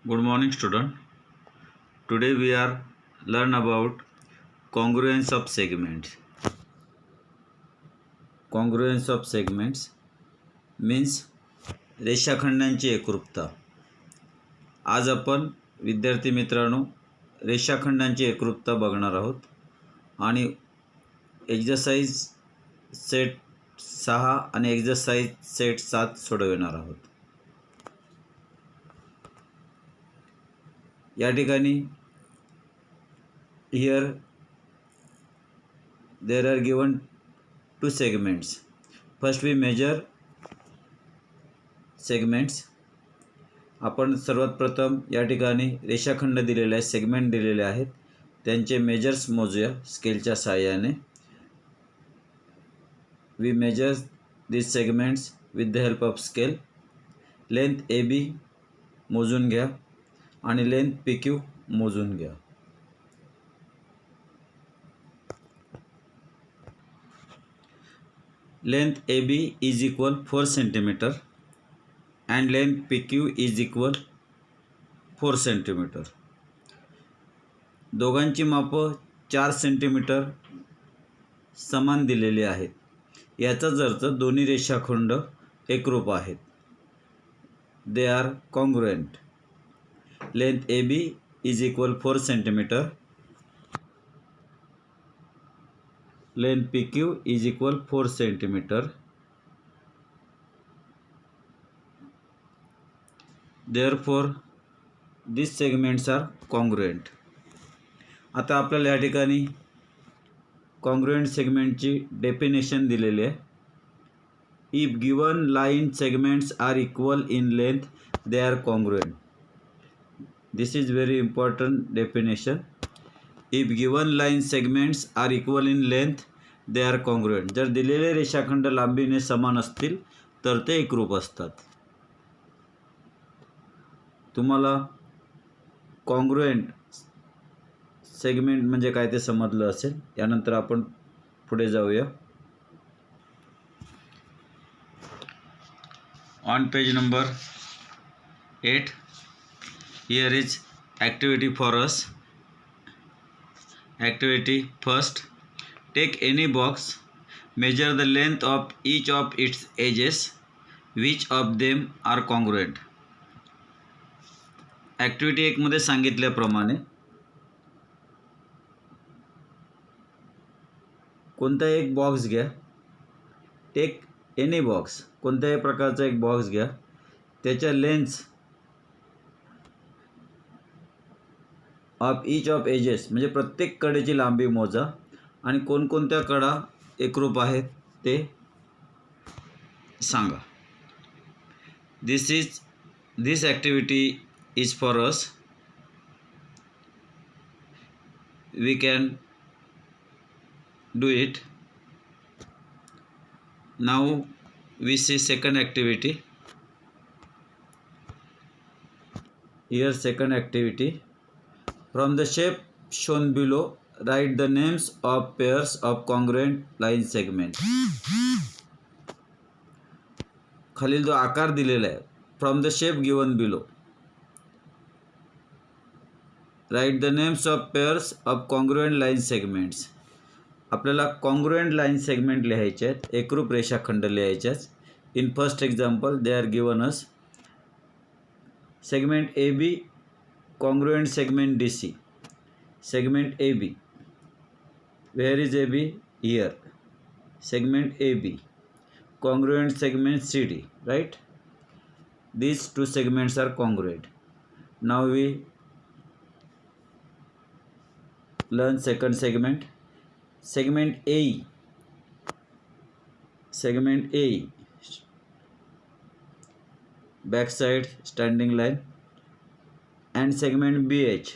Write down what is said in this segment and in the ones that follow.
Good morning, student. Today we are learn about congruence of segments. Congruence of segments means रेषाखंडांची एकरूपता. आज आपण विद्यार्थी मित्रांनो रेषाखंडांची एकरूपता बघणार आहोत आणि एक्सरसाइज सेट 6 आणि एक्सरसाइज सेट 7 सोडवणार आहोत. या ठिकाणी here there are given two segments. First we measure segments. आपण सर्वात प्रथम या ठिकाणी रेषाखंड दिलेले आहेत, सेगमेंट दिलेले आहेत, त्यांचे मेजर्स मोजूया स्केलच्या सहाय्याने. We measure these segments with the help of scale. Length AB मोजून घ्या आणि लेंथ PQ मोजून घ्या. Length AB is equal 4 cm and length PQ is equal 4 cm. दोघांची मापं 4 सेंटीमीटर समान दिलेली आहेत. याचाच अर्थ दोन्ही रेषाखंड एकरूप आहेत. They are congruent. Length AB is equal 4 cm. Length PQ is equal 4 cm. Therefore, these segments are congruent. आता आपल्याला या ठिकाणी congruent segmentची डेफिनेशन दिलेली आहे. If given line segments are equal in length, they are congruent. This is very important definition. If given line segments are equal in length, they are congruent. जर दिलेले रेषाखंड लांबीने समान असतील तर ते एकरूप असतात. तुम्हाला कॉन्ग्रुएंट सेगमेंट म्हणजे काय ते समजलं असेल. यानंतर आपण पुढे जाऊया. On page number 8 here is activity for us. Activity first, take any box, measure the length of each of its edges. Which of them are congruent? Activity 1 मध्ये सांगितल्याप्रमाणे कोणताही एक बॉक्स घ्या. टेक एनी बॉक्स, कोणत्याही प्रकारचा एक box घ्या. त्याच्या lengths of each of edges म्हणजे प्रत्येक कडेची लांबी मोजा आणि कोणकोणत्या कडा एकरूप आहेत ते सांगा. This activity is for us. We can do it. Now we see second activity. Here second activity. From the shape shown below, write the names of pairs of congruent line segments. खालील जो आकार दिलेला आहे, from the shape given below, write the names of pairs of congruent line segments. आपल्याला congruent line segment लिहायचे आहेत, एकरूप रेषाखंड लिहायचे आहेत. In first example, they are given us segment AB congruent segment DC. Segment AB. Where is AB? Here. Segment AB. Congruent segment CD. Right? These two segments are congruent. Now we learn second segment. Segment AE. Segment AE. Backside standing line. And segment BH,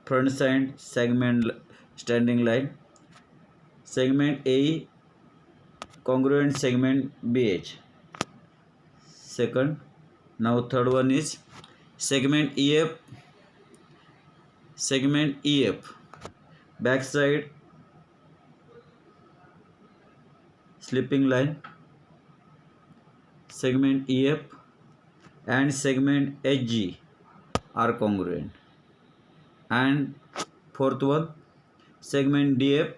front side segment standing line. Segment AE congruent segment BH. Second. Now third one is segment EF. Segment EF, backside slipping line. Segment EF and segment HG, are congruent. And fourth one, segment DF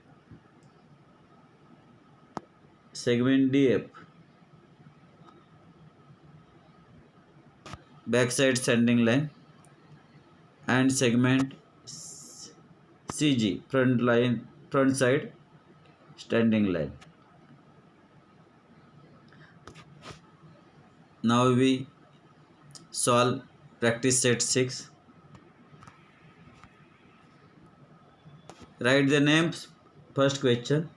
backside standing line, and segment CG front side standing line. Now we solve practice set 6. Write the names. First question.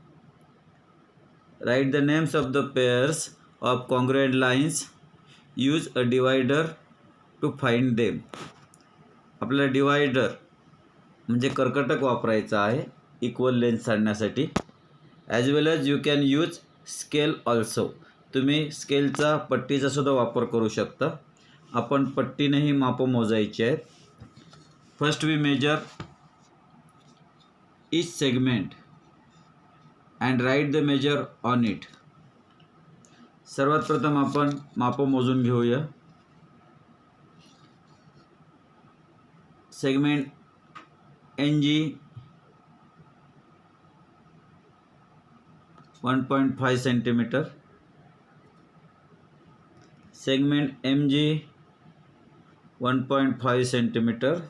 Write the names of the pairs of congruent lines. Use a divider to find them. आपल्याला divider म्हणजे कर्कटक वापरायचा आहे equal length सांगण्यासाठी. As well as you can use scale also. तुम्ही स्केलचा पट्टीचा सुद्धा वापर करू शकता. आपण पट्टीनेही मापं मोजायची आहेत. First we measure each segment and write the measure on it. सर्वात प्रथम आपण मापं मोजून घेऊया. Segment NG 1.5 centimetre, segment MG 1.5 centimetre,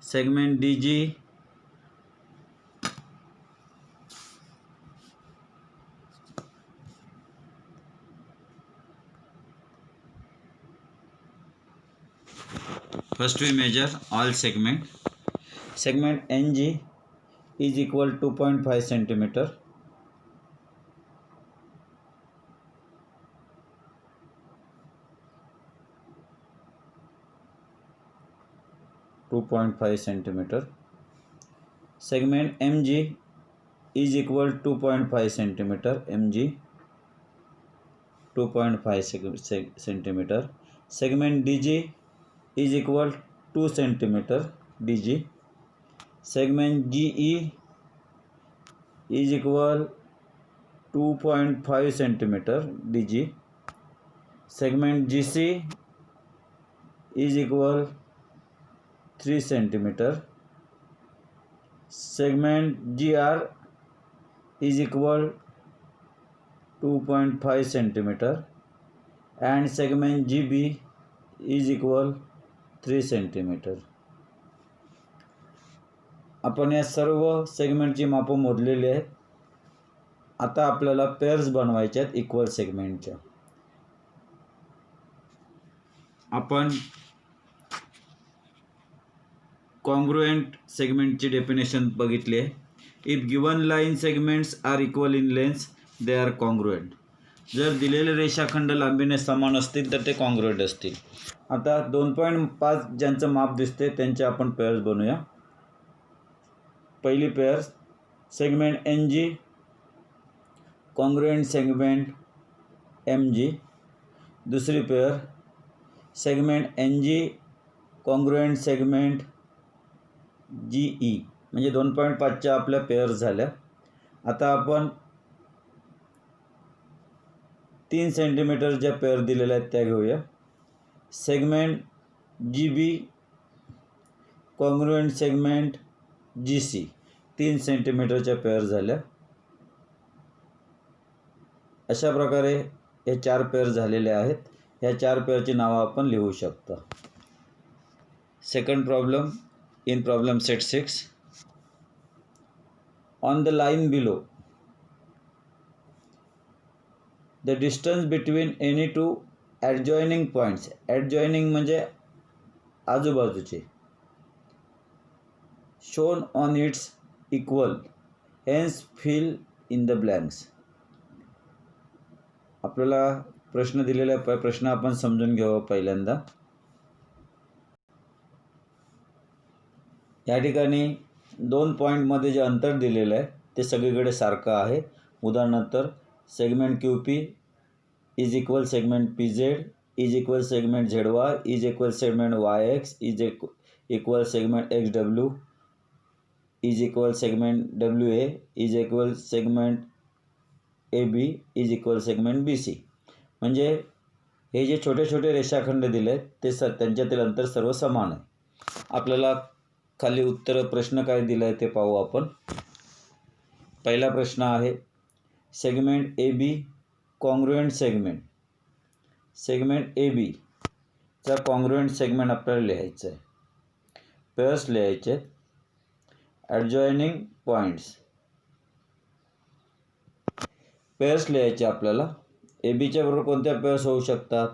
segment DG first we measure all segment. Segment NG is equal to 2.5 centimeter, segment MG is equal to 2.5 centimeter, MG 2.5 centimeter, segment DG is equal 2 centimeter, DG, segment GE is equal 2.5 centimeter, DG, segment GC is equal 3 centimeter, segment GR is equal 2.5 centimeter, and segment GB is equal 3 centimeter. आपण या सर्व सेगमेंटची मापं मोजलेली आहेत. आता आपल्याला pairs बनवायचे आहेत इक्वल सेगमेंटच्या. आपण कॉन्ग्रुएंट सेगमेंटची डेफिनेशन बघितली आहे. If given line segments are equal in length they are congruent. जर दिलेले रेषाखंड लांबीने समान असतील तर ते कॉन्ग्रुएंट असतील. आता 2.5 ज्यांचं माप दिसते त्यांचे आपण पेअर्स बनवूया. पहिली pair segment NG congruent segment MG. दुसरी pair segment NG congruent segment GE. म्हणजे 2.5च्या आपल्या पेअर्स झाल्या. आता आपण 3 सेंटीमीटर ज्या पेअर दिलेल्या आहेत त्या घेऊया. Segment GB congruent segment GC 3 सेंटीमीटरच्या पेअर झाल्या. अशा प्रकारे हे 4 पेअर झालेले आहेत. ह्या 4 पेअरची नावं आपण लिहू शकतो. Second problem in problem set 6. On the line below the distance between any two adjoining points. Adjoining म्हणजे आजूबाजूचे. Shown on its equal hence fill in the blanks. आपल्याला प्रश्न दिलेला आहे. प्रश्न आपण समजून घ्यावा पहिल्यांदा. या ठिकाणी 2 पॉईंटमध्ये जे अंतर दिलेलं आहे ते सगळीकडे सारखं आहे. उदाहरणार्थ segment QP is equal segment PZ is equal segment ZY is equal segment YX is equal segment XW is equal segment WA is equal segment AB is equal segment BC. म्हणजे हे जे छोटे छोटे रेषाखंड दिले ते त्यांच्यातील अंतर सर्व समान आहे. आपल्याला खाली उत्तर प्रश्न काय दिला आहे ते पाहू आपण. पहिला प्रश्न आहे segment A B congruent segment. Segment A B चा कॉन्ग्रुएंट सेगमेंट आपल्याला लिहायचं आहे. पेअर्स लिहायचे. ॲडजॉइनिंग पॉईंट्स पेअर्स लिहायचे आपल्याला. ए बीच्या बरोबर कोणत्या पेअर्स होऊ शकतात?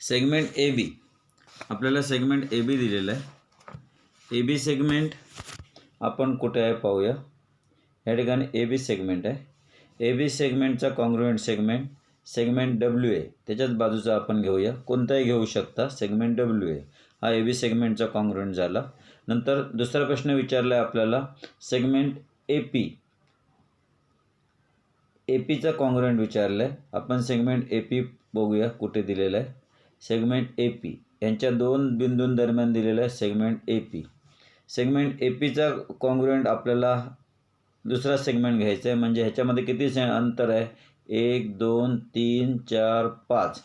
सेगमेंट ए बी, आपल्याला सेगमेंट ए बी दिलेलं आहे. ए बी सेगमेंट आपण कुठे आहे पाहूया. या ठिकाणी ए बी सेगमेंट आहे. ए बी सेगमेंटचा congruent segment segment W A त्याच्याच बाजूचा आपण घेऊया. कोणताही घेऊ शकता. सेगमेंट डब्ल्यू ए हा ए बी सेगमेंटचा कॉन्ग्रुएंट झाला. नंतर दुसरा प्रश्न विचारला आहे आपल्याला सेगमेंट ए पी. ए पीचा कॉन्ग्रुएंट विचारला आहे. आपण सेगमेंट ए पी बघूया कुठे दिलेलं आहे. सेगमेंट ए पी यांच्या दोन बिंदूंदरम्यान दिलेलं आहे segment A P. Segment A पीचा कॉन्ग्रुएंट आपल्याला दुसरा सेगमेंट घ्यायचा आहे. म्हणजे ह्याच्यामध्ये किती अंतर आहे? 1 2 3 4 5.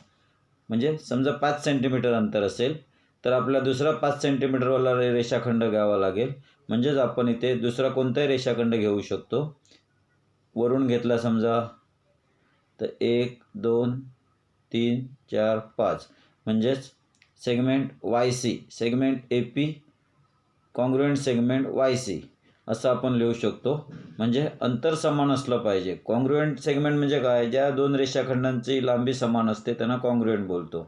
म्हणजे समजा 5 सेंटीमीटर अंतर असेल तर आपल्याला दुसरा 5 सेंटीमीटरवाला रेषाखंड घ्यावा लागेल. म्हणजेच आपण इथे दुसरा कोणताही रेषाखंड घेऊ शकतो. वरून घेतला समजा तर 1 2 3 4 5 म्हणजेच segment Y C. Segment A P congruent segment Y C असं आपण लिहू शकतो. म्हणजे अंतर समान असलं पाहिजे. कॉन्ग्रुएंट सेगमेंट म्हणजे काय? ज्या दोन रेषाखंडांची लांबी समान असते त्यांना कॉन्ग्रुएंट बोलतो.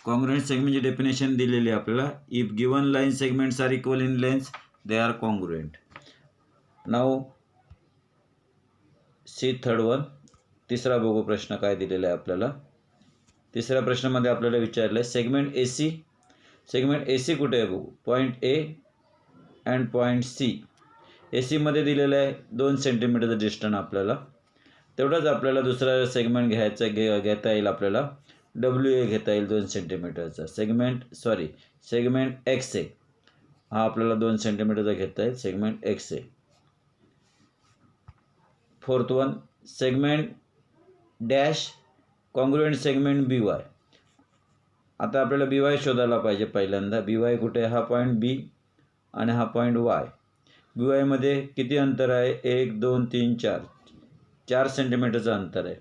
कॉन्ग्रुएंट सेगमेंटची डेफिनेशन दिलेली आहे आपल्याला. If given line segments are equal in length they are congruent. Now see third one. तिसरा बघू प्रश्न काय दिलेला आहे आपल्याला. तिसऱ्या प्रश्नामध्ये आपल्याला विचारलं आहे segment A C. Segment A C कुठे आहे बघू. Point A and point C. A सीमध्ये दिलेलं आहे 2 सेंटीमीटरचं डिस्टन्स आपल्याला. तेवढंच आपल्याला दुसरा सेगमेंट घेता येईल. आपल्याला डब्ल्यू ए घेता येईल 2 सेंटीमीटरचा. सेगमेंट एक्स ए हा आपल्याला 2 सेंटीमीटरचा घेता येईल. Segment X A. Fourth one segment dash congruent segment B Y. आता आपल्याला बी वाय शोधायला पाहिजे पहिल्यांदा. बी वाय कुठे आहे? हा पॉईंट बी आणि हा पॉईंट वाय. बी वायमध्ये किती अंतर आहे? 1 2 3 4. 4 सेंटीमीटरचं अंतर आहे.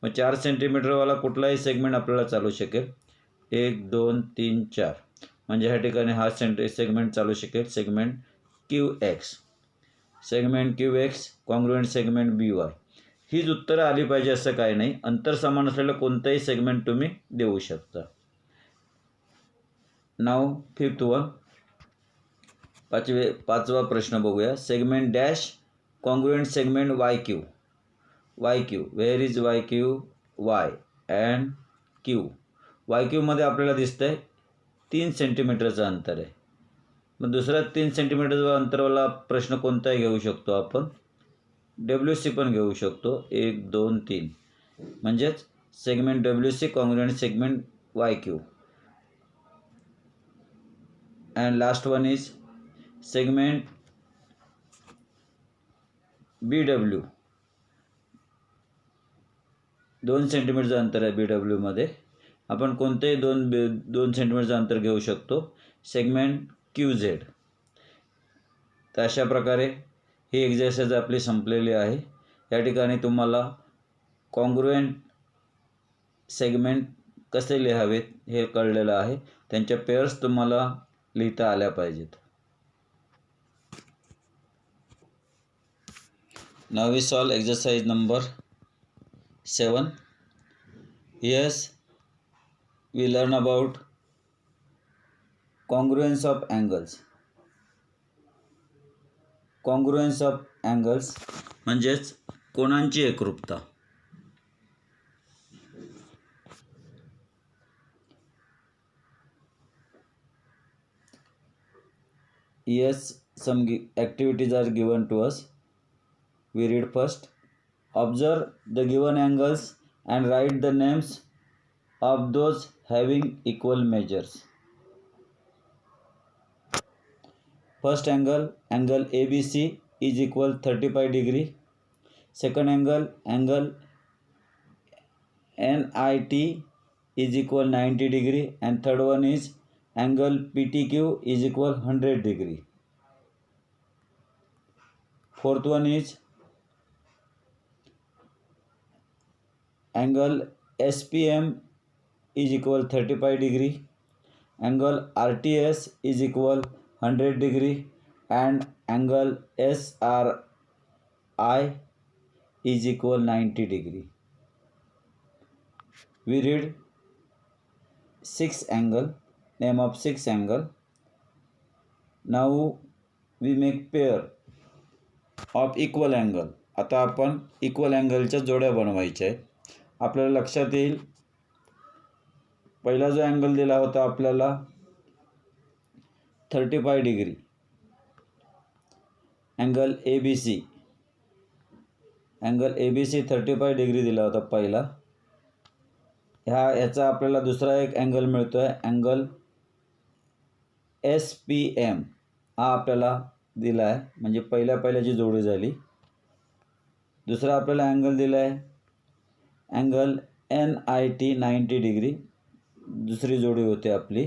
मग 4 सेंटीमीटरवाला कुठलाही सेगमेंट आपल्याला चालू शकेल. 1 2 3 4 म्हणजे ह्या ठिकाणी हा सेगमेंट चालू शकेल. Segment Q X. Segment Q X congruent segment B Y. हीच उत्तरं आली पाहिजे असं काही नाही. अंतर समान असलेलं कोणतंही सेगमेंट तुम्ही देऊ शकता. Now fifth one. पाचवा प्रश्न बघूया. Segment dash congruent segment Y Q. Y Q where is Y Q? Y and Q. Y क्यूमध्ये आपल्याला दिसतं आहे 3 सेंटीमीटरचं अंतर आहे. मग दुसरा 3 सेंटीमीटरचा अंतरवाला प्रश्न कोणताही घेऊ शकतो आपण. डब्ल्यू सी पण घेऊ शकतो. 1 2 3 म्हणजेच segment W C congruent segment Y Q. And last one is segment B W. 2 सेंटीमीटरचं अंतर आहे बी डब्ल्यूमध्ये. आपण कोणतेही 2 सेंटीमीटरचं अंतर घेऊ शकतो. Segment Q Z. तर अशा प्रकारे ही एक्झरसाइज आपली संपलेली आहे. या ठिकाणी तुम्हाला कॉन्ग्रुएंट सेगमेंट कसे लिहावेत हे कळलेलं आहे. त्यांच्या पेअर्स तुम्हाला लिहिता आल्या पाहिजेत. Now we solve exercise number 7. Yes, we learn about congruence of angles. Congruence of angles म्हणजेच कोनांची एकरूपता. Yes, some activities are given to us. We read first. Observe the given angles and write the names of those having equal measures. First angle, angle ABC is equal 35 degree. Second angle NIT is equal 90 degree, and third one is angle PTQ is equal 100 degree. Fourth one is angle SPM is equal 35 degree, angle RTS is equal 100 degree, and angle SRI is equal 90 degree. We read name of six angle. Now we make pair of equal angle. आता आपण equal अँगलच्या जोड्या बनवायच्या आहेत. आपल्याला लक्षात येईल पहिला जो अँगल दिला होता आपल्याला 35 डिग्री अँगल ABC 35 डिग्री दिला होता पहिला. याचा आपल्याला दुसरा एक अँगल मिळतो आहे अँगल SPM हा आपल्याला दिला आहे, म्हणजे पहिल्याची जोडी झाली. दुसरा आपल्याला अँगल दिला आहे अँगल NIT 90 डिग्री, दुसरी जोडी होते आपली.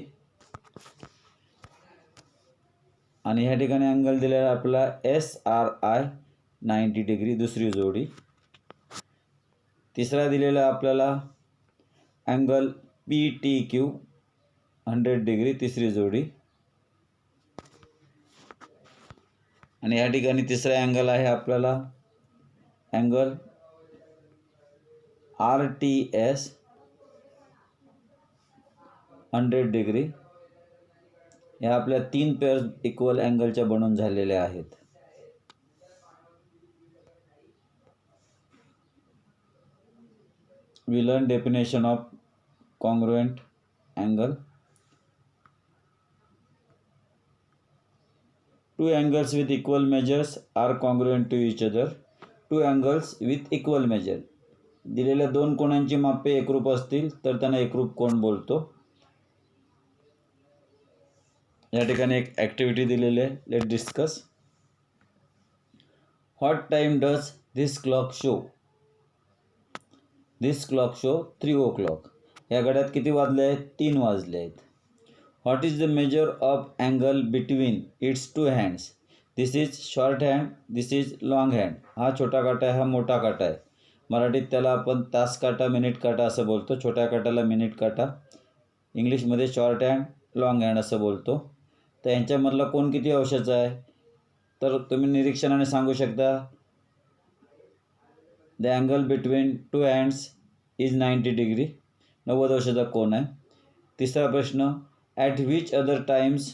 आणि ह्या ठिकाणी अँगल दिलेला आपला SRI 90 डिग्री, दुसरी जोडी. तिसरा दिलेला आपल्याला अँगल PTQ 100 डिग्री, तिसरी जोडी. आणि या ठिकाणी तिसरा अँगल आहे आपल्याला अँगल RTS 100 डिग्री. या आपल्या तीन पेअर्स इक्वल अँगलच्या बनून झालेल्या आहेत. We learn definition of congruent angle. Two angles with equal measures are congruent to each other. Two angles with equal measure. दिलेल्या दोन कोणांची मापे एकरूप असतील तर त्यांना एकरूप कोण बोलतो. या ठिकाणी एक ॲक्टिव्हिटी दिलेली आहे. Let discuss. What time does this clock show? This clock show 3 o'clock. या घड्यात किती वाजले आहेत? 3 वाजले आहेत. What is the measure of angle between its two hands? This is short hand, this is long hand. हा छोटा काटा आहे, हा मोठा काटा आहे. मराठीत त्याला आपण तास काटा, मिनिट काटा असं बोलतो. छोट्या काटाला मिनिट काटा, इंग्लिशमध्ये शॉर्ट हँड, लॉंग हँड असं बोलतो. तर यांच्यामधला कोण किती अंशाचा आहे? तर तुम्ही निरीक्षणाने सांगू शकता the angle between two hands is 90 degree, 90 अंशाचा कोण आहे. तिसरा प्रश्न, at which other times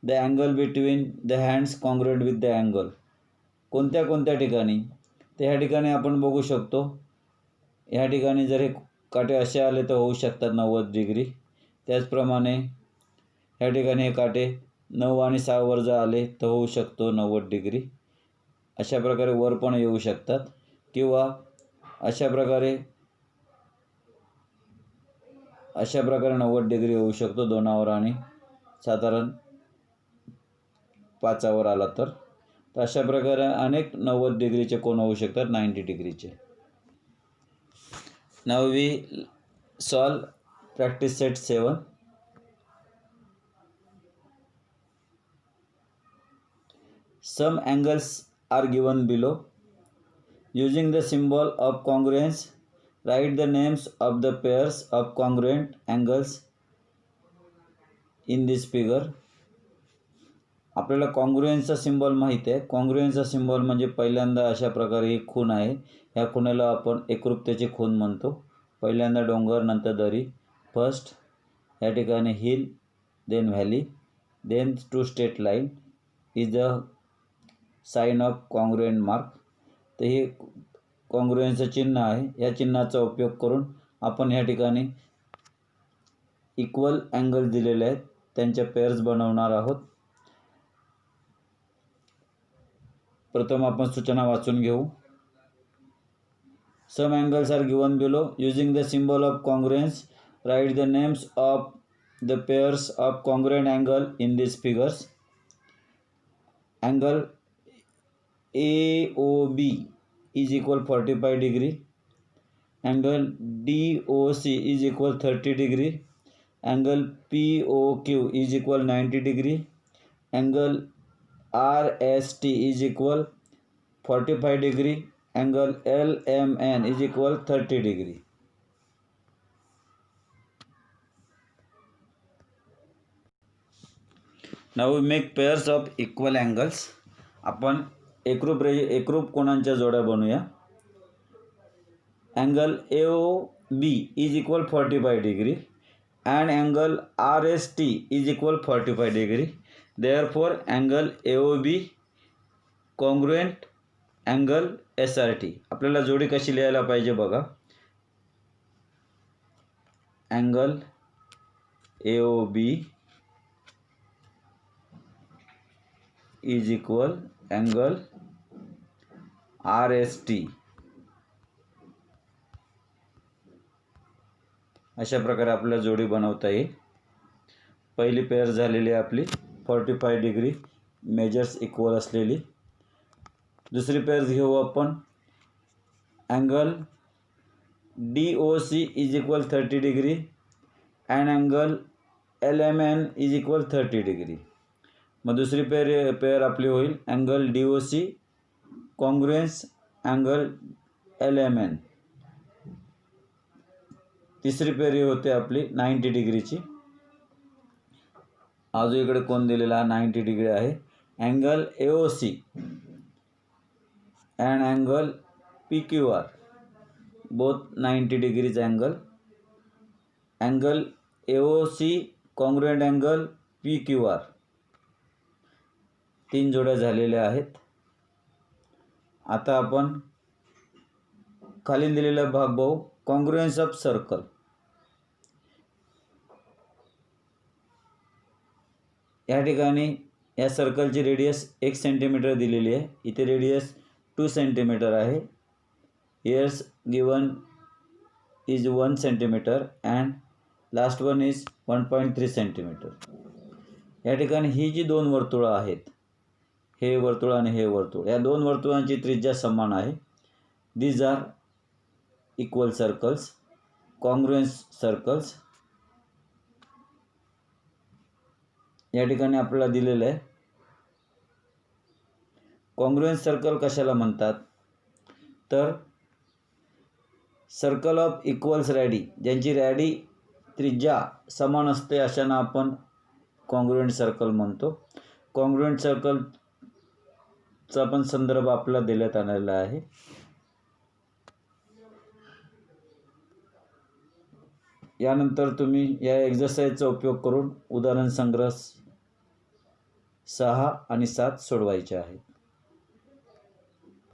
the angle between the hands congruent with the angle? कोणत्या कोणत्या ठिकाणी? तर ह्या ठिकाणी आपण बघू शकतो, ह्या ठिकाणी जर हे काटे असे आले तर होऊ शकतात 90 डिग्री. त्याचप्रमाणे ह्या ठिकाणी हे काटे 9 आणि 6 वर जर आले तर होऊ शकतो 90 डिग्री. अशा प्रकारे वर पण येऊ शकतात, किंवा अशा प्रकारे 90 डिग्री होऊ शकतो 2 आणि साधारण 5 आला तर. अशा प्रकारे अनेक 90 डिग्रीचे कोण होऊ शकतात 90 डिग्रीचे. Now we solve practice set 7. Some angles are given below. Using the symbol of congruence, write the names of the pairs of congruent angles in this figure. आपल्याला कॉन्ग्रुएन्सचा सिम्बॉल माहीत आहे. कॉन्ग्रुएन्सचा सिम्बॉल म्हणजे पहिल्यांदा अशा प्रकारे ही खूण आहे, ह्या खुणेला आपण एकरूपतेची खूण म्हणतो. पहिल्यांदा डोंगर, नंतर दरी. फर्स्ट या ठिकाणी hill, then valley, then 2 straight line is the sign of congruent mark. तर हे कॉन्ग्रुएन्सचं चिन्ह आहे. या चिन्हाचा उपयोग करून आपण ह्या ठिकाणी इक्वल अँगल दिलेले आहेत त्यांच्या पेअर्स बनवणार आहोत. प्रथम आपण सूचना वाचून घेऊ. Some angles are given below. Using the symbol of congruence, write the names of the pairs of congruent angle in this figures. Angle AOB is equal 45 degree, angle DOC is equal 30 degree, angle POQ is equal 90 degree, angle RST is equal 45 degree, angle LMN is equal 30 degree. Now we make pairs of equal angles. आपण एकरूप कोणांच्या जोड्या बनवूया. Angle AOB is equal 45 degree and angle RST is equal 45 degree. Therefore angle AOB congruent angle SRT. आपल्याला जोडी कशी लिहायला पाहिजे बघा. Angle AOB is equal angle RST. अशा प्रकारे आपल्याला जोडी बनवता येईल. पहिली पेअर झालेली आहे आपली 45 डिग्री मेजर्स इक्वल असलेली. दुसरी पेअर घेऊ आपण. Angle DOC is equal 30 degree and angle LMN is equal 30 degree. मग दुसरी पेअर आपली होईल angle DOC congruence angle LMN. तिसरी पेअर होते आपली 90 डिग्रीची. आजू इकडे कोण दिलेला 90 डिग्री आहे. Angle AOC and angle PQR both 90 degrees angle. Angle AOC congruent angle PQR. 3 जोड्या झालेल्या आहेत. आता आपण खाली दिलेला भाग बघू. Congruence of circle. या ठिकाणी या सर्कलची रेडियस 1 सेंटीमीटर दिलेली आहे. इथे रेडियस 2 सेंटीमीटर आहे. Here's given is 1 centimetre and last one is 1.3 centimetre. या ठिकाणी ही जी 2 वर्तुळं आहेत, हे वर्तुळ आणि हे वर्तुळ, या 2 वर्तुळांची त्रिज्या समान आहे. These are equal circles, congruence circles. या ठिकाणी आपल्याला दिलेलं आहे. कॉन्ग्रुएन्स सर्कल कशाला म्हणतात तर सर्कल ऑफ इक्वल्स रॅडी, ज्यांची रॅडी त्रिज्या समान असते अशांना आपण कॉन्ग्रुएंट सर्कल म्हणतो. कॉन्ग्रुएंट सर्कलचा पण संदर्भ आपल्याला देण्यात आलेला आहे. यानंतर तुम्ही या एक्सरसाइजचा उपयोग करून उदाहरण संग्रह 6 आणि 7 सोडवायचे आहेत.